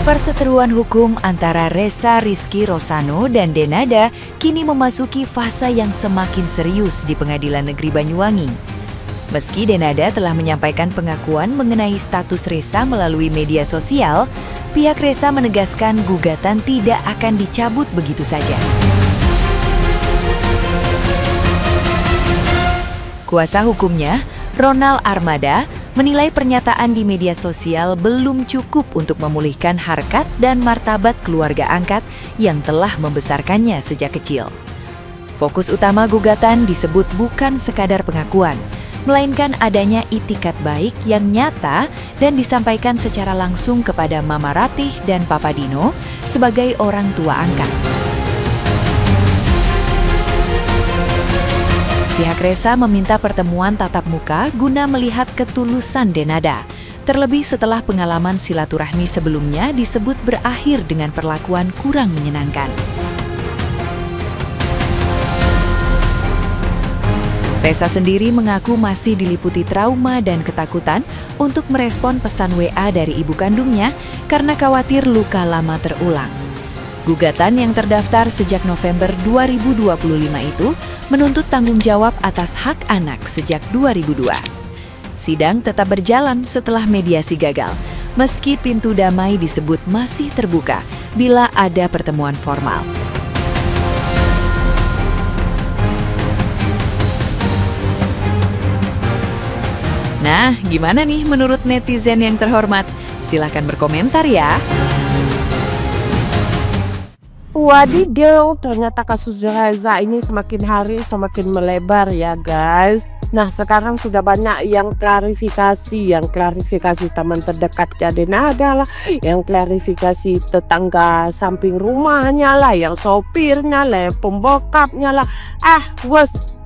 Perseteruan hukum antara Ressa Rizky Rosano dan Denada kini memasuki fase yang semakin serius di Pengadilan Negeri Banyuwangi. Meski Denada telah menyampaikan pengakuan mengenai status Ressa melalui media sosial, pihak Ressa menegaskan gugatan tidak akan dicabut begitu saja. Kuasa hukumnya, Ronald Armada, menilai pernyataan di media sosial belum cukup untuk memulihkan harkat dan martabat keluarga angkat yang telah membesarkannya sejak kecil. Fokus utama gugatan disebut bukan sekadar pengakuan, melainkan adanya itikat baik yang nyata dan disampaikan secara langsung kepada Mama Ratih dan Papa Dino sebagai orang tua angkat. Pihak Ressa meminta pertemuan tatap muka guna melihat ketulusan Denada, terlebih setelah pengalaman silaturahmi sebelumnya disebut berakhir dengan perlakuan kurang menyenangkan. Ressa sendiri mengaku masih diliputi trauma dan ketakutan untuk merespon pesan WA dari ibu kandungnya karena khawatir luka lama terulang. Gugatan yang terdaftar sejak November 2025 itu menuntut tanggung jawab atas hak anak sejak 2002. Sidang tetap berjalan setelah mediasi gagal, meski pintu damai disebut masih terbuka bila ada pertemuan formal. Nah, gimana nih menurut netizen yang terhormat? Silakan berkomentar ya. Wadidaw, ternyata kasus Reza ini semakin hari semakin melebar ya guys. Nah sekarang sudah banyak yang klarifikasi teman terdekatnya Denada lah, yang klarifikasi tetangga samping rumahnya lah, yang sopirnya lah, yang pembokapnya lah.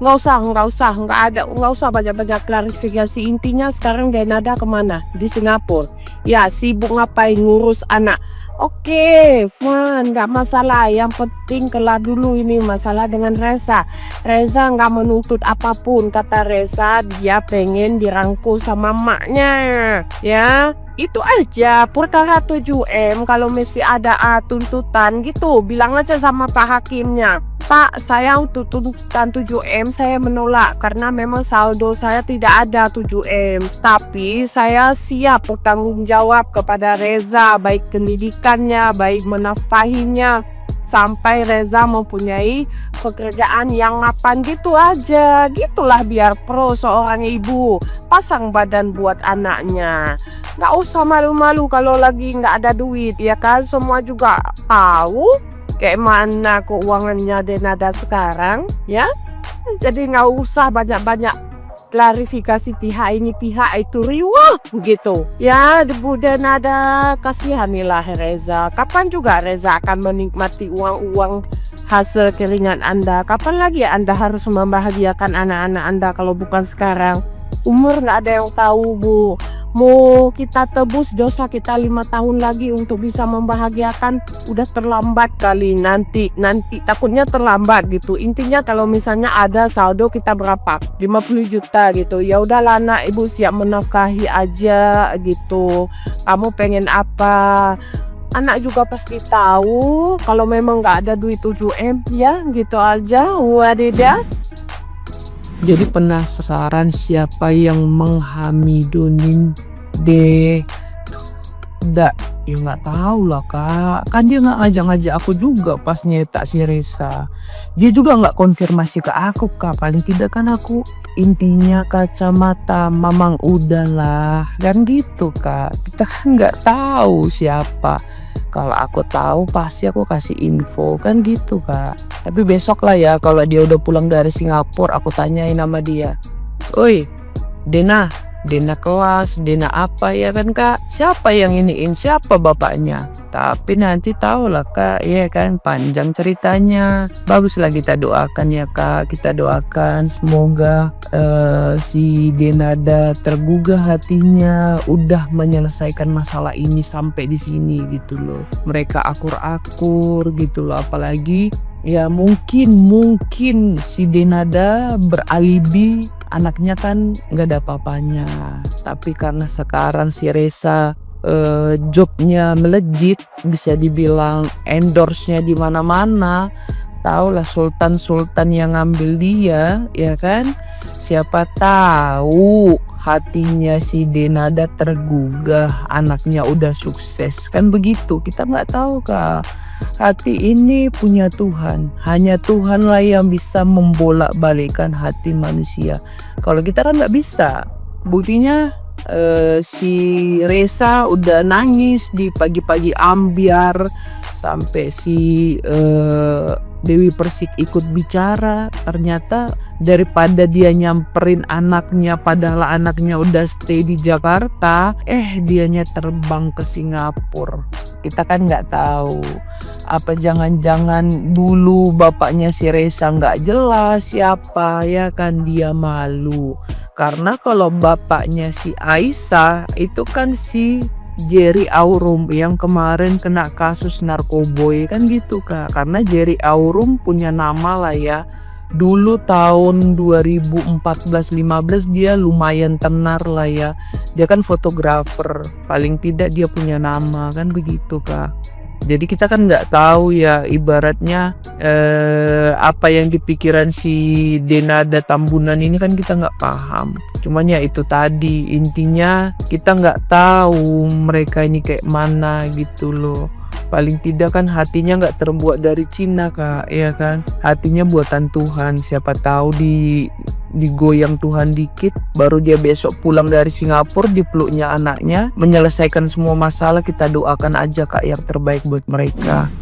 Nggak usah banyak klarifikasi. Intinya sekarang Denada kemana? Di Singapura. Ya sibuk ngapain, ngurus anak. Oke, fine, nggak masalah. Yang penting kelar dulu ini masalah dengan Reza. Reza nggak menuntut apapun. Kata Reza, dia pengen dirangkul sama maknya. Ya, itu aja. Perkara 7M, kalau masih ada tuntutan gitu, bilang aja sama Pak Hakimnya. Pak, saya untuk tuntutan 7M saya menolak karena memang saldo saya tidak ada 7M. Tapi saya siap bertanggung jawab kepada Reza, baik pendidikannya, baik menafkahinya, sampai Reza mempunyai pekerjaan yang mapan gitu aja. Gitulah biar pro seorang ibu, pasang badan buat anaknya. Nggak usah malu-malu kalau lagi nggak ada duit, ya kan? Semua juga tahu kayak mana keuangannya Denada sekarang, ya. Jadi nggak usah banyak-banyak klarifikasi pihak ini pihak itu, riwah begitu. Ya, Bu Denada, kasihanilah Reza. Kapan juga Reza akan menikmati uang-uang hasil keringat Anda? Kapan lagi Anda harus membahagiakan anak-anak Anda kalau bukan sekarang? Umur nggak ada yang tahu, Bu. Mau kita tebus dosa kita 5 tahun lagi untuk bisa membahagiakan, udah terlambat kali. Nanti takutnya terlambat gitu. Intinya kalau misalnya ada saldo kita berapa, 50 juta gitu, ya udahlah nak, ibu siap menafkahi aja gitu. Kamu pengen apa? Anak juga pasti tahu kalau memang nggak ada duit 7M, ya gitu aja. Wadidah. Jadi penasaran siapa yang menghamidunin Denada? Ya nggak tahu lah kak, kan dia nggak ngajak-ngajak aku juga pas nyetak si Ressa. Dia juga nggak konfirmasi ke aku kak, paling tidak kan aku intinya kacamata mamang udahlah kan gitu kak. Kita kan nggak tahu siapa. Kalau aku tahu pasti aku kasih info kan gitu kak. Tapi besok lah ya kalau dia udah pulang dari Singapura, aku tanyain nama dia. Oi, Dena kelas, Dena apa ya kan kak? Siapa yang iniin, siapa bapaknya? Tapi nanti tahu lah kak, ya kan, panjang ceritanya. Baguslah kita doakan ya kak, kita doakan semoga si Denada tergugah hatinya, udah menyelesaikan masalah ini sampai di sini gitu loh. Mereka akur-akur gitu loh, apalagi ya mungkin si Denada beralibi anaknya kan nggak ada apa-apanya. Tapi karena sekarang si Ressa jobnya melejit, bisa dibilang endorse-nya di mana-mana. Tahu lah sultan-sultan yang ngambil dia, ya kan? Siapa tahu hatinya si Denada tergugah, anaknya udah sukses, kan begitu? Kita nggak tahu kak. Hati ini punya Tuhan, hanya Tuhanlah yang bisa membolak-balikkan hati manusia. Kalau kita kan nggak bisa. Buktinya si Resa udah nangis di pagi-pagi ambiar, sampai si Dewi Persik ikut bicara. Ternyata daripada dia nyamperin anaknya, padahal anaknya udah stay di Jakarta, dianya terbang ke Singapura. Kita kan nggak tahu, apa jangan-jangan dulu bapaknya si Resa nggak jelas siapa, ya kan, dia malu. Karena kalau bapaknya si Aisyah itu kan si Jerry Aurum yang kemarin kena kasus narkoboy, kan gitu kak. Karena Jerry Aurum punya nama lah ya. Dulu tahun 2014-15 dia lumayan tenar lah ya. Dia kan fotografer, paling tidak dia punya nama, kan begitu kak. Jadi kita kan nggak tahu ya, ibaratnya apa yang dipikiran si Denada Tambunan ini kan kita nggak paham. Cuman ya itu tadi, intinya kita nggak tahu mereka ini kayak mana gitu loh. Paling tidak kan hatinya nggak terbuat dari Cina kak, ya kan? Hatinya buatan Tuhan. Siapa tahu digoyang Tuhan dikit, baru dia besok pulang dari Singapura, dipeluknya anaknya, menyelesaikan semua masalah. Kita doakan aja kak yang terbaik buat mereka.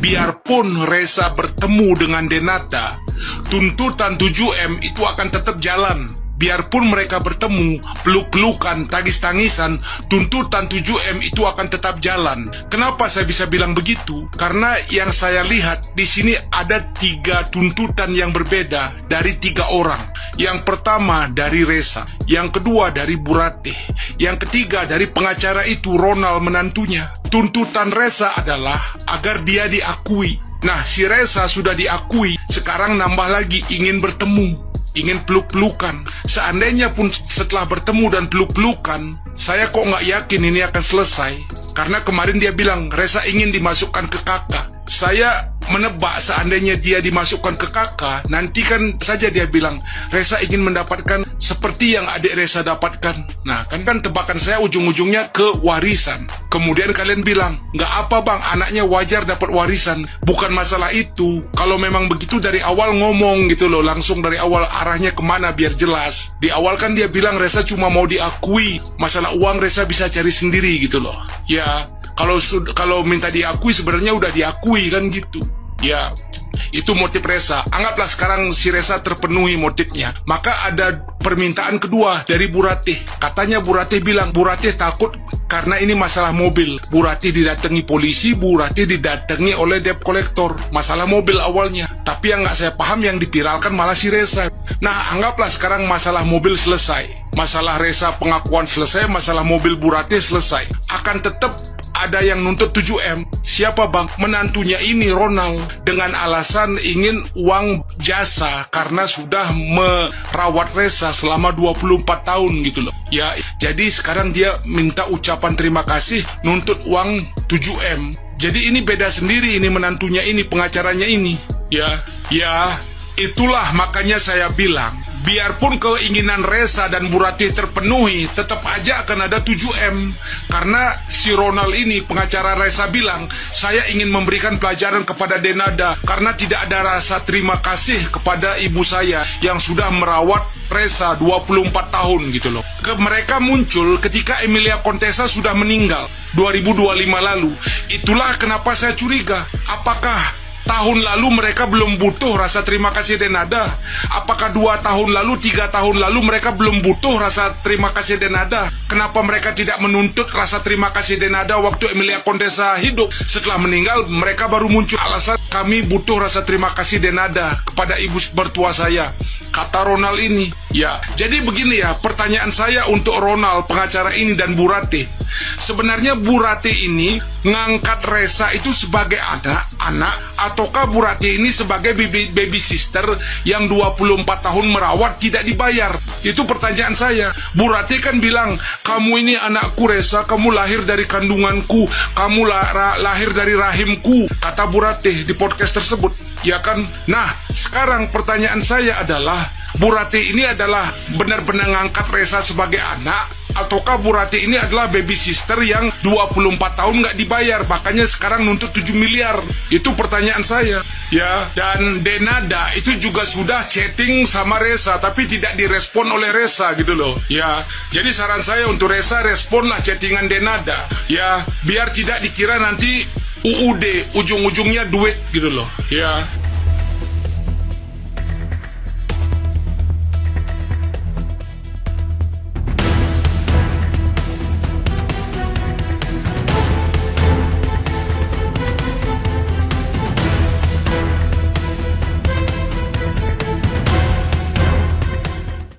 Biarpun Resa bertemu dengan Denada, tuntutan 7M itu akan tetap jalan. Biarpun mereka bertemu, peluk-pelukan, tangis-tangisan, tuntutan 7M itu akan tetap jalan. Kenapa saya bisa bilang begitu? Karena yang saya lihat di sini ada 3 tuntutan yang berbeda dari 3 orang. Yang pertama dari Resa, yang kedua dari Bu Ratih, yang ketiga dari pengacara itu Ronald menantunya. Tuntutan Resa adalah agar dia diakui. Nah, si Resa sudah diakui, sekarang nambah lagi ingin bertemu, ingin peluk-pelukan. Seandainya pun setelah bertemu dan peluk-pelukan, saya kok nggak yakin ini akan selesai. Karena kemarin dia bilang Resa ingin dimasukkan ke kakak. Saya menebak seandainya dia dimasukkan ke kakak, nanti kan saja dia bilang Resa ingin mendapatkan seperti yang adik Resa dapatkan. Nah, kan tebakan saya ujung-ujungnya ke warisan. Kemudian kalian bilang, nggak apa bang, anaknya wajar dapat warisan. Bukan masalah itu. Kalau memang begitu dari awal ngomong gitu loh, langsung dari awal arahnya kemana biar jelas. Di awal kan dia bilang Resa cuma mau diakui. Masalah uang Resa bisa cari sendiri gitu loh. Ya, kalau minta diakui sebenarnya udah diakui kan gitu. Ya, itu motif Resa. Anggaplah sekarang si Resa terpenuhi motifnya. Maka ada permintaan kedua dari Bu Ratih. Katanya Bu Ratih bilang, Bu Ratih takut karena ini masalah mobil. Bu Ratih didatangi polisi, Bu Ratih didatangi oleh debt collector. Masalah mobil awalnya. Tapi yang nggak saya paham, yang dipiralkan malah si Resa. Nah, anggaplah sekarang masalah mobil selesai. Masalah Resa pengakuan selesai, masalah mobil Bu Ratih selesai. Akan tetap ada yang nuntut 7M. Siapa bang? Menantunya ini Ronald, dengan alasan ingin uang jasa karena sudah merawat Resa selama 24 tahun gitu loh. Ya, jadi sekarang dia minta ucapan terima kasih, nuntut uang 7M. Jadi ini beda sendiri, ini menantunya ini, pengacaranya ini. Ya, itulah makanya saya bilang, biarpun keinginan Resa dan Bu Ratih terpenuhi, tetap aja akan ada 7M. Karena si Ronald ini, pengacara Resa bilang, saya ingin memberikan pelajaran kepada Denada karena tidak ada rasa terima kasih kepada ibu saya yang sudah merawat Resa 24 tahun gitu loh. Mereka muncul ketika Emilia Contessa sudah meninggal 2025 lalu. Itulah kenapa saya curiga, apakah tahun lalu mereka belum butuh rasa terima kasih Denada? Apakah 2 tahun lalu, 3 tahun lalu mereka belum butuh rasa terima kasih Denada? Kenapa mereka tidak menuntut rasa terima kasih Denada waktu Emilia Contessa hidup? Setelah meninggal mereka baru muncul alasan kami butuh rasa terima kasih Denada kepada ibu mertua saya. kata Ronald ini. Ya, jadi begini ya, pertanyaan saya untuk Ronald, pengacara ini, dan Bu Ratih. Sebenarnya Bu Ratih ini ngangkat Resa itu sebagai anak ataukah Bu Ratih ini sebagai baby sister yang 24 tahun merawat tidak dibayar? Itu pertanyaan saya. Bu Ratih kan bilang, kamu ini anakku Resa, kamu lahir dari kandunganku, kamu lahir dari rahimku, kata Bu Ratih di podcast tersebut. Ya kan? Nah, sekarang pertanyaan saya adalah, Bu Ratih ini adalah benar-benar ngangkat Resa sebagai anak, ataukah Bu Ratih ini adalah baby sister yang 24 tahun nggak dibayar, makanya sekarang nuntut 7 miliar? Itu pertanyaan saya. Ya, dan Denada itu juga sudah chatting sama Resa, tapi tidak direspon oleh Resa gitu loh. Ya, jadi saran saya untuk Resa, responlah chattingan Denada. Ya, biar tidak dikira nanti UUD, ujung-ujungnya duit gitu loh. Ya.